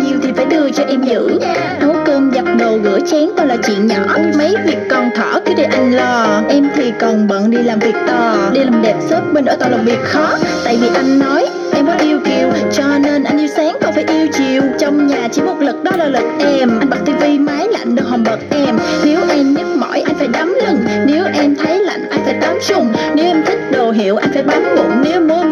nhiêu thì phải đưa cho em giữ. Nấu cơm giặt đồ rửa chén toàn là chuyện nhỏ, mấy việc con thỏ cứ để anh lo. Em thì còn bận đi làm việc to, đi làm đẹp shopping ở toàn là việc khó. Tại vì anh nói em có yêu kiều, cho nên anh yêu sáng còn phải yêu chiều. Trong nhà chỉ một lực đó là lực em. Anh bật tivi máy lạnh đừng hòng bật em. Nếu em nhức mỏi anh phải đấm lưng, nếu em thấy lạnh anh phải tắm sùng. Nếu em thích đồ hiệu anh phải bấm bụng, nếu muốn